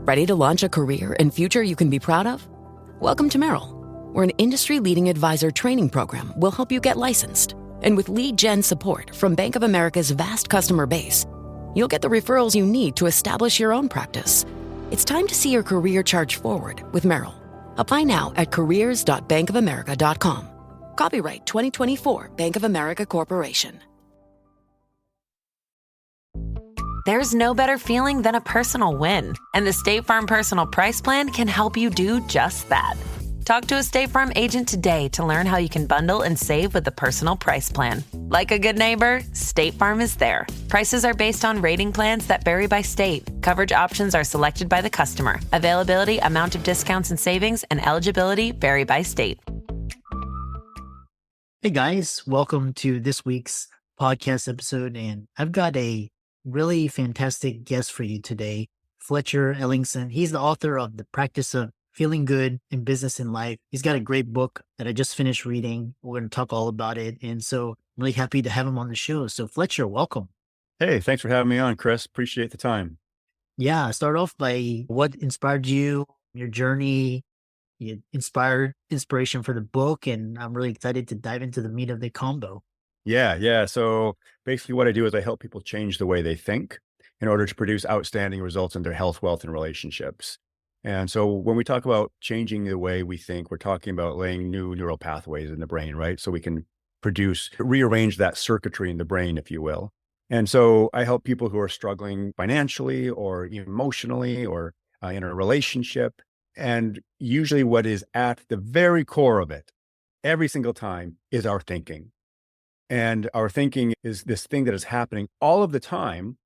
Ready to launch a career and future you can be proud of? Welcome to Merrill, where an industry-leading advisor training program will help you get licensed. And with lead gen support from Bank of America's vast customer base, you'll get the referrals you need to establish your own practice. It's time to see your career charge forward with Merrill. Apply now at careers.bankofamerica.com. Copyright 2024 Bank of America Corporation. There's no better feeling than a personal win, and the State Farm Personal Price Plan can help you do just that. Talk to a State Farm agent today to learn how you can bundle and save with the Personal Price Plan. Like a good neighbor, State Farm is there. Prices are based on rating plans that vary by state. Coverage options are selected by the customer. Availability, amount of discounts and savings, and eligibility vary by state. Hey guys, welcome to this week's podcast episode, and I've got a really fantastic guest for you today, Fletcher Ellingson. He's the author of The Practice of Feeling Good in Business and Life. He's got a great book that I just finished reading. We're going to talk all about it. And so I'm really happy to have him on the show. So Fletcher, welcome. Hey, thanks for having me on, Chris. Appreciate the time. Yeah, start off by what inspired you, your journey, inspiration for the book. And I'm really excited to dive into the meat of the combo. Yeah. So basically what I do is I help people change the way they think in order to produce outstanding results in their health, wealth, and relationships. And so when we talk about changing the way we think, we're talking about laying new neural pathways in the brain, right? So we can rearrange that circuitry in the brain, if you will. And so I help people who are struggling financially or emotionally or in a relationship. And usually what is at the very core of it, every single time, is our thinking. And our thinking is this thing that is happening all of the time.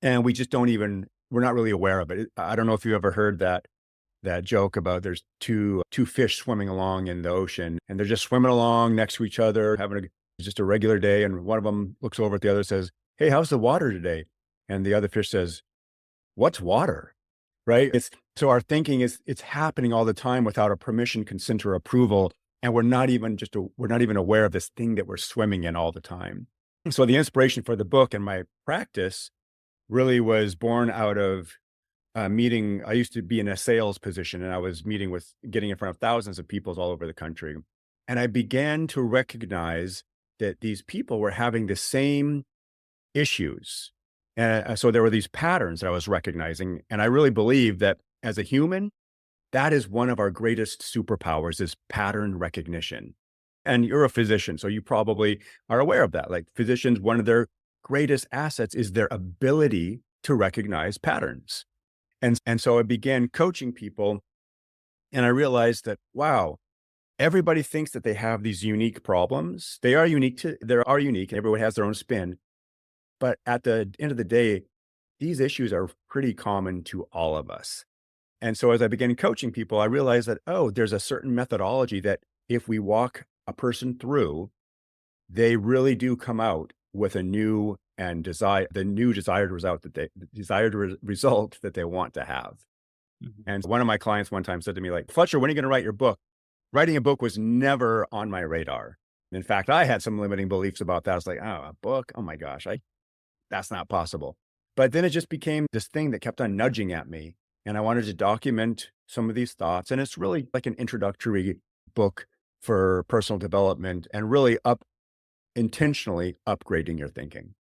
And we just we're not really aware of it. I don't know if you ever heard that joke about there's two fish swimming along in the ocean, and they're just swimming along next to each other, having just a regular day. And one of them looks over at the other, says, "Hey, how's the water today?" And the other fish says, "What's water?" Right? So our thinking it's happening all the time without our permission, consent, or approval. And we're not even aware of this thing that we're swimming in all the time. So the inspiration for the book and my practice really was born out of a meeting. I used to be in a sales position, and I was getting in front of thousands of people all over the country. And I began to recognize that these people were having the same issues. And so there were these patterns that I was recognizing. And I really believe that as a human, that is one of our greatest superpowers, is pattern recognition. And you're a physician, so you probably are aware of that. Like physicians, one of their greatest assets is their ability to recognize patterns. And so I began coaching people, and I realized that, wow, everybody thinks that they have these unique problems. They are unique, and everyone has their own spin. But at the end of the day, these issues are pretty common to all of us. And so as I began coaching people, I realized that, there's a certain methodology that if we walk a person through, they really do come out with a new and desired result that they want to have. Mm-hmm. And one of my clients one time said to me, like, "Fletcher, when are you going to write your book?" Writing a book was never on my radar. In fact, I had some limiting beliefs about that. I was like, a book? Oh my gosh, that's not possible. But then it just became this thing that kept on nudging at me. And I wanted to document some of these thoughts. And it's really like an introductory book for personal development and really intentionally upgrading your thinking.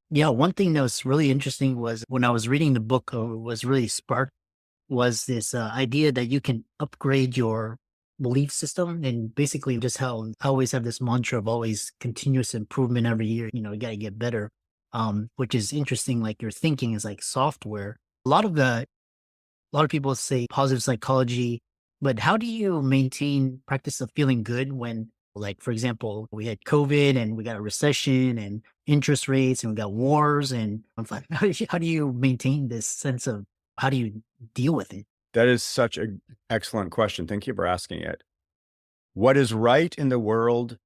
Yeah, one thing that was really interesting was when I was reading the book, was really sparked, was this idea that you can upgrade your belief system. And basically just how I always have this mantra of always continuous improvement every year. You got to get better, which is interesting. Like your thinking is like software. A lot of people say positive psychology, but how do you maintain practice of feeling good when, like, for example, we had COVID and we got a recession and interest rates and we got wars, and I'm like, how do you maintain this sense of, how do you deal with it? That is such an excellent question. Thank you for asking it. What is right in the world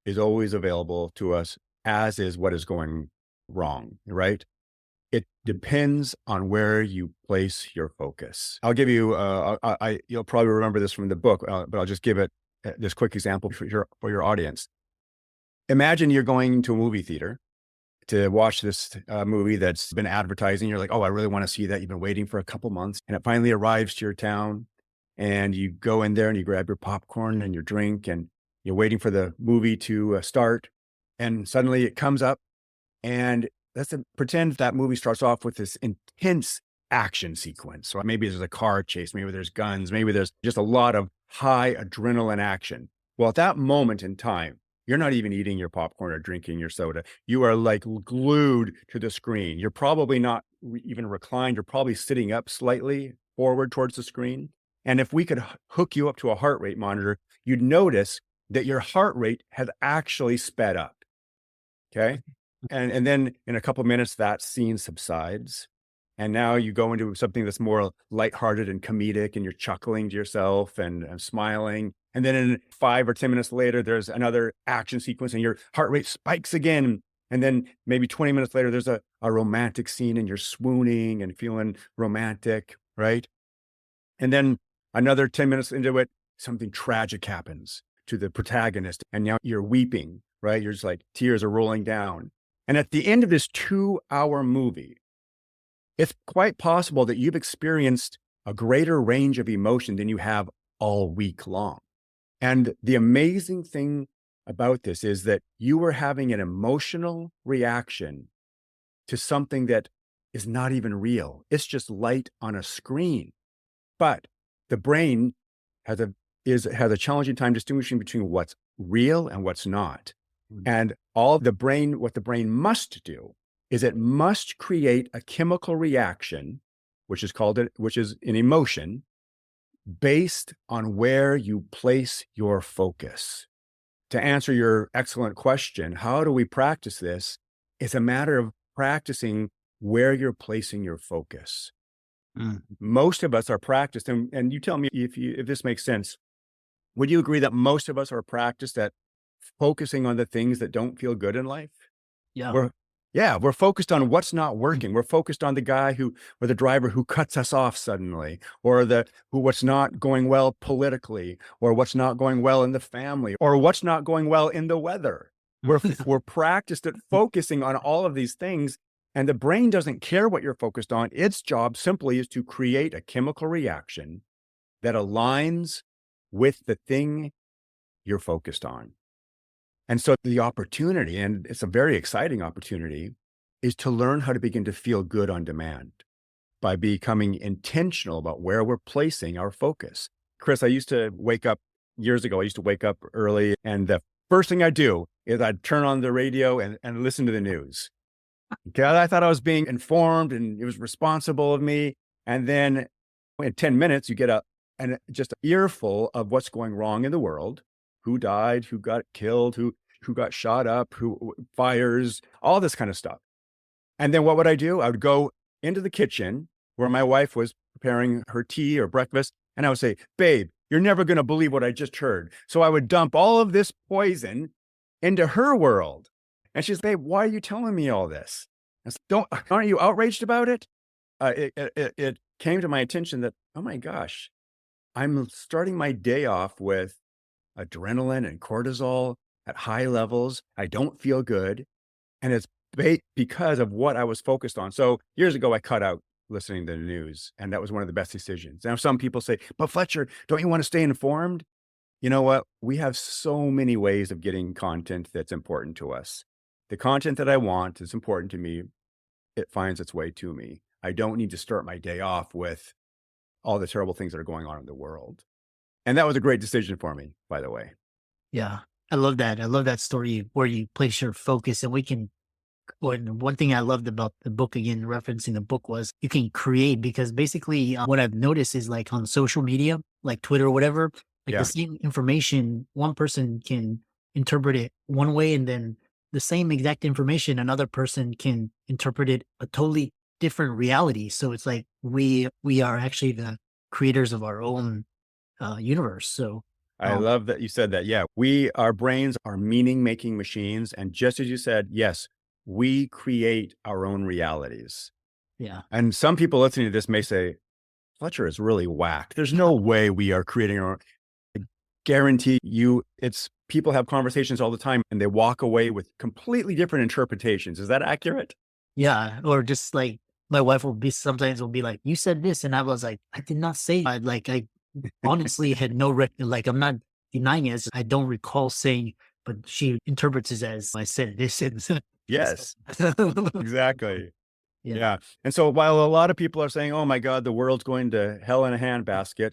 is always available to us, as is what is going wrong, right? It depends on where you place your focus. I'll give you, you'll probably remember this from the book, but I'll just give it this quick example for your audience. Imagine you're going to a movie theater to watch this movie that's been advertising. You're like, oh, I really want to see that. You've been waiting for a couple months, and it finally arrives to your town, and you go in there and you grab your popcorn and your drink, and you're waiting for the movie to start. And suddenly it comes up, and pretend that movie starts off with this intense action sequence. So maybe there's a car chase, maybe there's guns, maybe there's just a lot of high adrenaline action. Well, at that moment in time, you're not even eating your popcorn or drinking your soda. You are like glued to the screen. You're probably not even reclined. You're probably sitting up slightly forward towards the screen. And if we could hook you up to a heart rate monitor, you'd notice that your heart rate has actually sped up. Okay. And then in a couple of minutes, that scene subsides. And now you go into something that's more lighthearted and comedic, and you're chuckling to yourself and smiling. And then in 5 or 10 minutes later, there's another action sequence and your heart rate spikes again. And then maybe 20 minutes later, there's a romantic scene and you're swooning and feeling romantic, right? And then another 10 minutes into it, something tragic happens to the protagonist. And now you're weeping, right? You're just like, tears are rolling down. And at the end of this 2-hour movie, it's quite possible that you've experienced a greater range of emotion than you have all week long. And the amazing thing about this is that you are having an emotional reaction to something that is not even real. It's just light on a screen. But the brain has a challenging time distinguishing between what's real and what's not. And what the brain must do is it must create a chemical reaction, which is an emotion, based on where you place your focus. To answer your excellent question, how do we practice this? It's a matter of practicing where you're placing your focus. Most of us are practiced, and you tell me if this makes sense. Would you agree that most of us are practiced at focusing on the things that don't feel good in life? Yeah. We're focused on what's not working. We're focused on the guy or the driver who cuts us off suddenly, or what's not going well politically, or what's not going well in the family, or what's not going well in the weather. We're practiced at focusing on all of these things, and the brain doesn't care what you're focused on. Its job simply is to create a chemical reaction that aligns with the thing you're focused on. And so the opportunity, and it's a very exciting opportunity, is to learn how to begin to feel good on demand by becoming intentional about where we're placing our focus. Chris, years ago, I used to wake up early, and the first thing I do is I'd turn on the radio and listen to the news. Okay, I thought I was being informed and it was responsible of me. And then in 10 minutes, you get just an earful of what's going wrong in the world. Who died, who got killed, who got shot up, who fires, all this kind of stuff. And then what would I do? I would go into the kitchen where my wife was preparing her tea or breakfast. And I would say, babe, you're never going to believe what I just heard. So I would dump all of this poison into her world. And she's, babe, why are you telling me all this? I said, aren't you outraged about it? It came to my attention that, oh my gosh, I'm starting my day off with adrenaline and cortisol at high levels. I don't feel good. And it's because of what I was focused on. So years ago, I cut out listening to the news, and that was one of the best decisions. Now, some people say, but Fletcher, don't you want to stay informed? You know what? We have so many ways of getting content that's important to us. The content that I want is important to me. It finds its way to me. I don't need to start my day off with all the terrible things that are going on in the world. And that was a great decision for me, by the way. Yeah. I love that. I love that story where you place your focus, and one thing I loved about the book, again, referencing the book, was you can create, because basically what I've noticed is, like, on social media, like Twitter or whatever, like the same information, one person can interpret it one way, and then the same exact information, another person can interpret it a totally different reality. So it's like we are actually the creators of our own universe. So I love that you said that. Yeah, our brains are meaning-making machines. And just as you said, yes, we create our own realities. Yeah. And some people listening to this may say, Fletcher is really whack. There's no way we are creating our own. guarantee you it's people have conversations all the time and they walk away with completely different interpretations. Is that accurate? Yeah. Or just like my wife sometimes will be like, you said this. And I was like, I did not say, I honestly had no, I'm not denying it. I don't recall saying, but she interprets it as I said this. Yes, exactly. Yeah. Yeah. And so while a lot of people are saying, oh my God, the world's going to hell in a handbasket.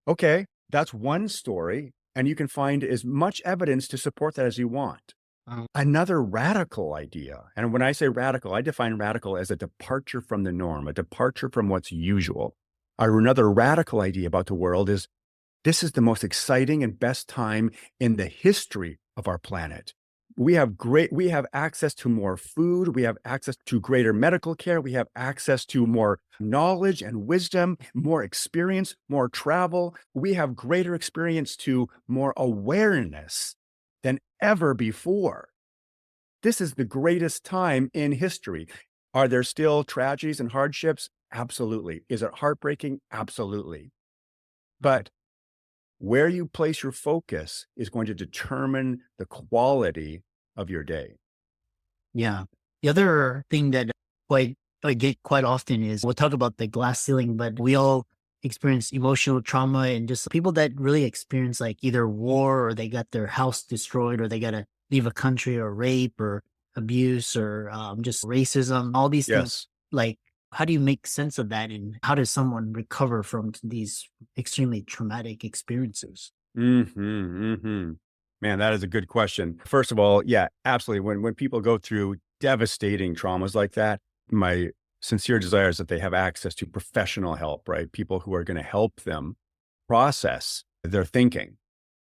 Okay. That's one story. And you can find as much evidence to support that as you want. Another radical idea. And when I say radical, I define radical as a departure from the norm, a departure from what's usual. Another radical idea about the world is this is the most exciting and best time in the history of our planet. We have access to more food. We have access to greater medical care. We have access to more knowledge and wisdom, more experience, more travel. We have greater experience to more awareness than ever before. This is the greatest time in history. Are there still tragedies and hardships? Absolutely. Is it heartbreaking? Absolutely. But where you place your focus is going to determine the quality of your day. Yeah. The other thing that I get quite often is we'll talk about the glass ceiling, but we all experience emotional trauma, and just people that really experience like either war or they got their house destroyed or they got to leave a country or rape or abuse or just racism, all these things. Like, how do you make sense of that? And how does someone recover from these extremely traumatic experiences? Man, that is a good question. First of all, yeah, absolutely. When people go through devastating traumas like that, my sincere desire is that they have access to professional help, right? People who are going to help them process their thinking.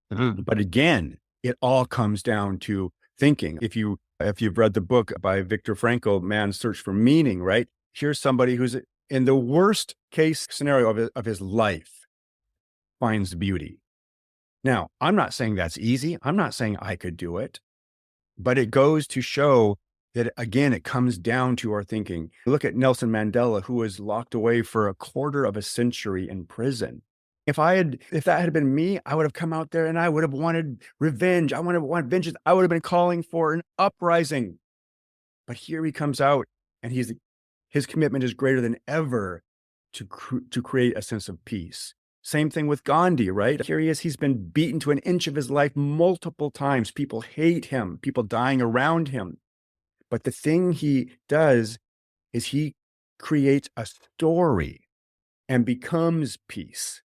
But again, it all comes down to thinking. If you've read the book by Viktor Frankl, Man's Search for Meaning, right? Here's somebody who's in the worst case scenario of his life finds beauty. Now, I'm not saying that's easy. I'm not saying I could do it, but it goes to show that, again, it comes down to our thinking. Look at Nelson Mandela, who was locked away for a quarter of a century in prison. If that had been me, I would have come out there and I would have wanted revenge. I would have wanted vengeance. I would have been calling for an uprising. But here he comes out and his commitment is greater than ever to create a sense of peace. Same thing with Gandhi, right? Here he is. He's been beaten to an inch of his life multiple times. People hate him, people dying around him. But the thing he does is he creates a story and becomes peace.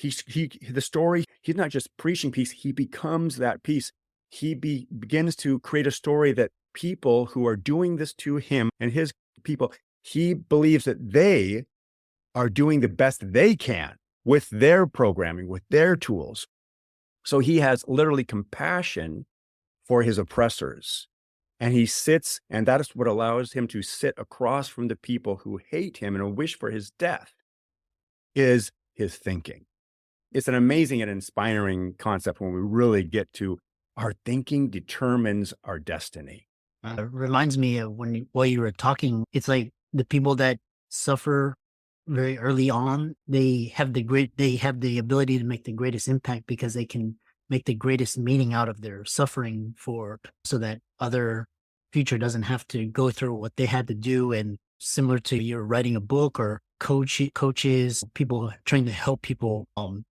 The story, he's not just preaching peace, he becomes that peace. He begins to create a story that people who are doing this to him and his people, he believes that they are doing the best they can with their programming, with their tools. So he has literally compassion for his oppressors. And he sits, and that is what allows him to sit across from the people who hate him and wish for his death, is his thinking. It's an amazing and inspiring concept when we really get to our thinking determines our destiny. It reminds me of while you were talking, it's like the people that suffer very early on, they have the ability to make the greatest impact because they can make the greatest meaning out of their suffering so that other future doesn't have to go through what they had to do. And similar to you're writing a book or coaches, people trying to help people and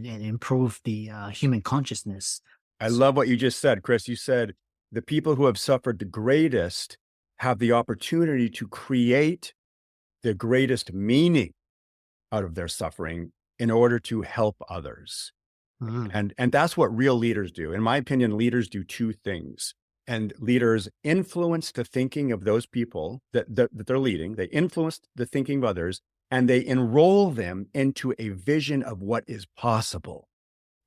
improve the human consciousness. I love what you just said, Chris. You said the people who have suffered the greatest have the opportunity to create the greatest meaning out of their suffering in order to help others. And that's what real leaders do. In my opinion, leaders do two things. And leaders influence the thinking of those people that they're leading. They influence the thinking of others, and they enroll them into a vision of what is possible.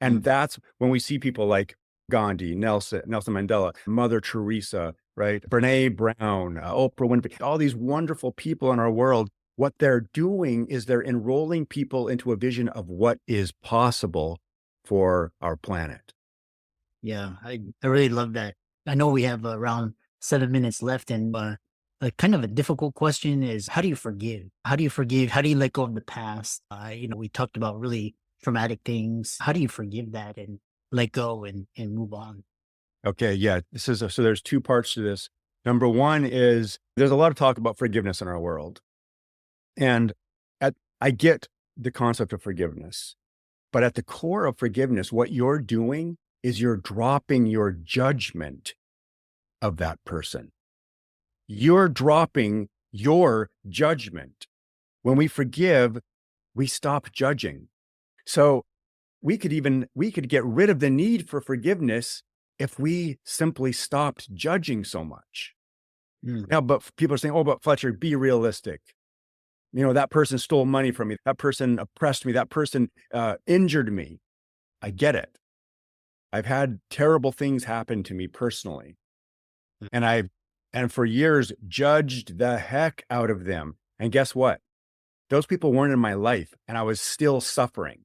And that's when we see people like Gandhi, Nelson Mandela, Mother Teresa, right? Brene Brown, Oprah Winfrey, all these wonderful people in our world. What they're doing is they're enrolling people into a vision of what is possible for our planet. Yeah, I really love that. I know we have around 7 minutes left, and kind of a difficult question is, how do you forgive? How do you forgive? How do you let go of the past? We talked about really traumatic things. How do you forgive that? And let go and move on. Okay. Yeah. So there's two parts to this. Number one is there's a lot of talk about forgiveness in our world. And I get the concept of forgiveness, but at the core of forgiveness, what you're doing is you're dropping your judgment of that person. You're dropping your judgment. When we forgive, we stop judging. So we could get rid of the need for forgiveness if we simply stopped judging so much. Now, but people are saying, oh, but Fletcher, be realistic. That person stole money from me. That person oppressed me. That person injured me. I get it. I've had terrible things happen to me personally. And for years judged the heck out of them. And guess what? Those people weren't in my life and I was still suffering.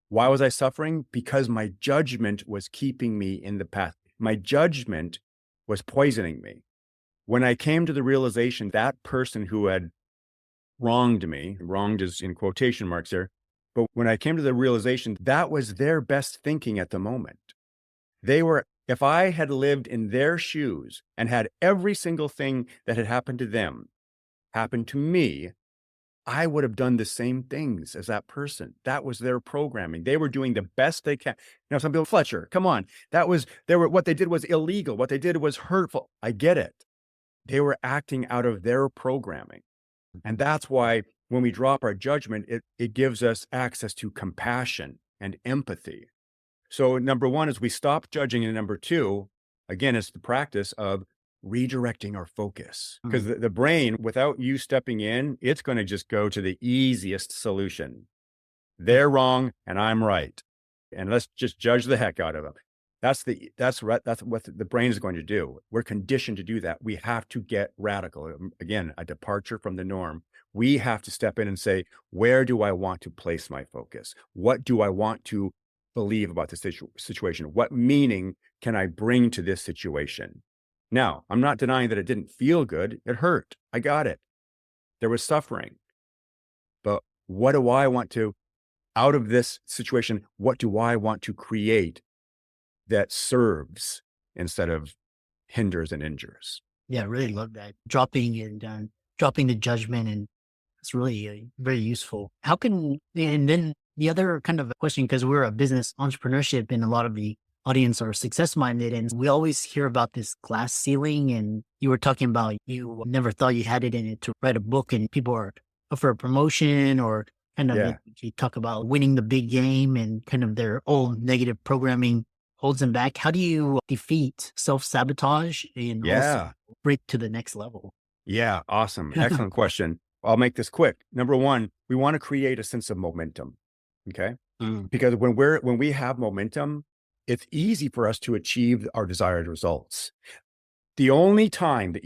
Why was I suffering? Because my judgment was keeping me in the path. My judgment was poisoning me. When I came to the realization that person who had wronged me, wronged is in quotation marks there, but when I came to the realization that was their best thinking at the moment, if I had lived in their shoes and had every single thing that had happened to them happen to me, I would have done the same things as that person. That was their programming. They were doing the best they can. Some people, Fletcher, come on. What they did was illegal. What they did was hurtful. I get it. They were acting out of their programming. And that's why when we drop our judgment, it gives us access to compassion and empathy. So number one is we stop judging. And number two, again, it's the practice of redirecting our focus. Because the brain, without you stepping in, it's going to just go to the easiest solution. They're wrong and I'm right. And let's just judge the heck out of them. That's what the brain is going to do. We're conditioned to do that. We have to get radical. Again, a departure from the norm. We have to step in and say, where do I want to place my focus? What do I want to believe about this situation? What meaning can I bring to this situation? Now, I'm not denying that it didn't feel good. It hurt. I got it. There was suffering. But what do I want to, out of this situation, what do I want to create that serves instead of hinders and injures? Yeah, I really love that. Dropping the judgment, and it's really very useful. And then the other kind of question, because we're a business entrepreneurship and a lot of the audience are success minded, and we always hear about this glass ceiling, and you were talking about you never thought you had it in it to write a book, and people are up for a promotion or kind of you talk about winning the big game, and kind of their old negative programming holds them back. How do you defeat self-sabotage and also break to the next level? Yeah, awesome. Excellent question. I'll make this quick. Number one, we want to create a sense of momentum. Okay. Because when we have momentum, it's easy for us to achieve our desired results. The only time that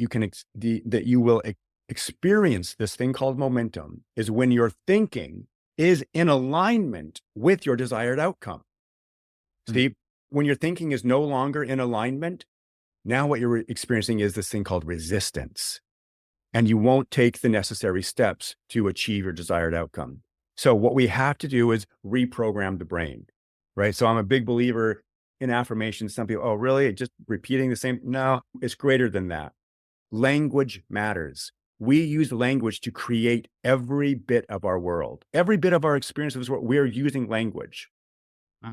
you will experience this thing called momentum is when your thinking is in alignment with your desired outcome. See, when your thinking is no longer in alignment, now what you're experiencing is this thing called resistance, and you won't take the necessary steps to achieve your desired outcome. So what we have to do is reprogram the brain, right? So I'm a big believer in affirmations. Some people, oh, really? Just repeating the same? No, it's greater than that. Language matters. We use language to create every bit of our world, every bit of our experience of this world. We're using language.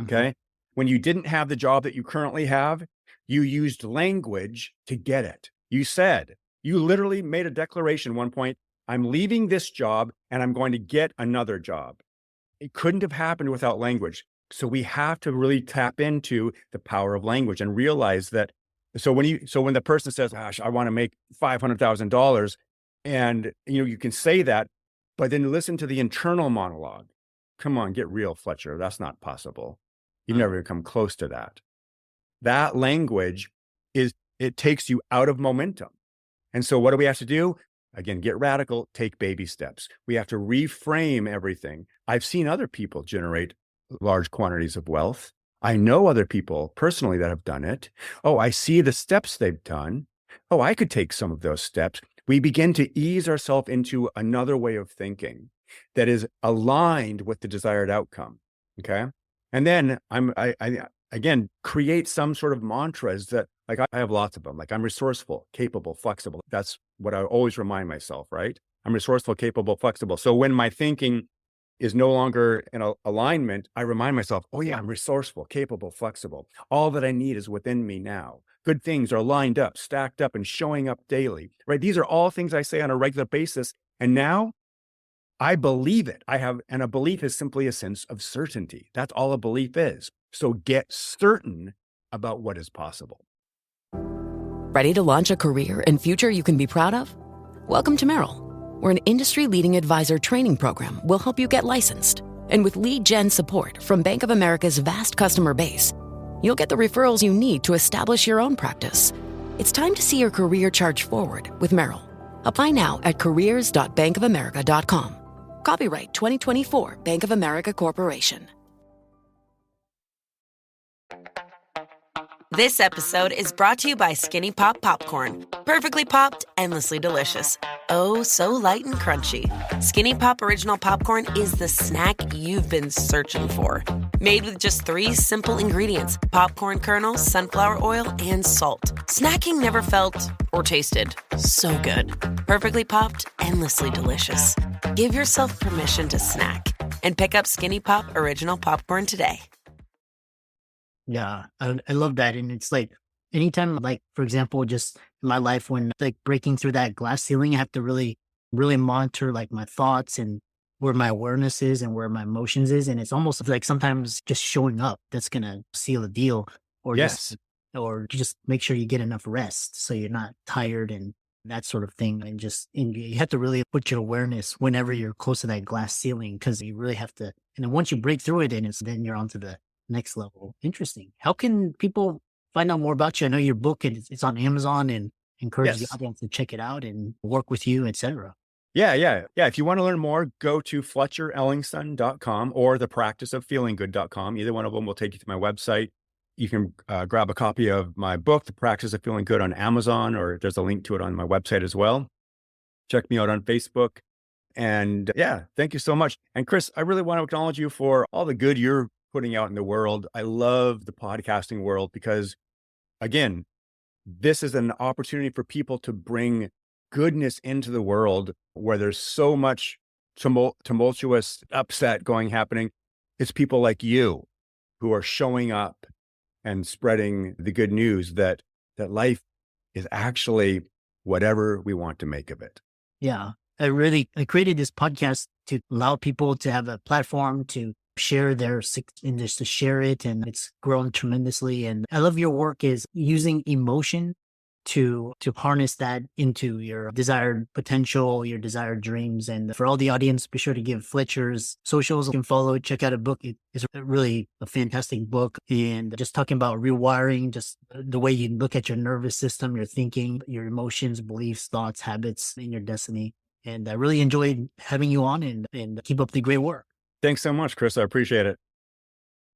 Okay. When you didn't have the job that you currently have, you used language to get it. You literally made a declaration at one point, I'm leaving this job and I'm going to get another job. It couldn't have happened without language. So we have to really tap into the power of language and realize that. So when the person says, gosh, I want to make $500,000, and you can say that, but then listen to the internal monologue. Come on, get real, Fletcher. That's not possible. You've never come close to that. That language it takes you out of momentum. And so what do we have to do? Again, get radical, take baby steps. We have to reframe everything. I've seen other people generate large quantities of wealth. I know other people personally that have done it. Oh, I see the steps they've done. Oh, I could take some of those steps. We begin to ease ourselves into another way of thinking that is aligned with the desired outcome. Okay. And then again, create some sort of mantras that, like, I have lots of them. Like, I'm resourceful, capable, flexible. That's what I always remind myself, right? I'm resourceful, capable, flexible. So when my thinking is no longer in alignment, I remind myself, oh yeah, I'm resourceful, capable, flexible. All that I need is within me now. Good things are lined up, stacked up, and showing up daily, right? These are all things I say on a regular basis. And now I believe it. And a belief is simply a sense of certainty. That's all a belief is. So get certain about what is possible. Ready to launch a career and future you can be proud of? Welcome to Merrill, where an industry-leading advisor training program will help you get licensed. And with lead gen support from Bank of America's vast customer base, you'll get the referrals you need to establish your own practice. It's time to see your career charge forward with Merrill. Apply now at careers.bankofamerica.com. Copyright 2024 Bank of America Corporation. This episode is brought to you by Skinny Pop Popcorn. Perfectly popped, endlessly delicious. Oh, so light and crunchy. Skinny Pop Original Popcorn is the snack you've been searching for. Made with just 3 simple ingredients: popcorn kernels, sunflower oil, and salt. Snacking never felt or tasted so good. Perfectly popped, endlessly delicious. Give yourself permission to snack and pick up Skinny Pop Original Popcorn today. Yeah, I love that. And it's like anytime, like, for example, just in my life when like breaking through that glass ceiling, I have to really, really monitor like my thoughts and where my awareness is and where my emotions is. And it's almost like sometimes just showing up that's going to seal the deal, or Yes. or just make sure you get enough rest so you're not tired and that sort of thing. And you have to really put your awareness whenever you're close to that glass ceiling, because you really have to. And then once you break through it, then you're onto the next level. Interesting. How can people find out more about you? I know your book, and it's on Amazon, and encourage the Yes. audience to check it out and work with you, etc. Yeah. If you want to learn more, go to FletcherEllingson.com or thepracticeoffeelinggood.com. Either one of them will take you to my website. You can grab a copy of my book, The Practice of Feeling Good, on Amazon, or there's a link to it on my website as well. Check me out on Facebook. And yeah, thank you so much. And Chris, I really want to acknowledge you for all the good you're putting out in the world. I love the podcasting world because, again, this is an opportunity for people to bring goodness into the world where there's so much tumultuous upset happening. It's people like you who are showing up and spreading the good news that life is actually whatever we want to make of it. Yeah. I created this podcast to allow people to have a platform to share and just to share it. And it's grown tremendously. And I love your work is using emotion to harness that into your desired potential, your desired dreams. And for all the audience, be sure to give Fletcher's socials. You can follow it, check out a book. It's really a fantastic book. And just talking about rewiring, just the way you look at your nervous system, your thinking, your emotions, beliefs, thoughts, habits, and your destiny. And I really enjoyed having you on, and keep up the great work. Thanks so much, Chris. I appreciate it.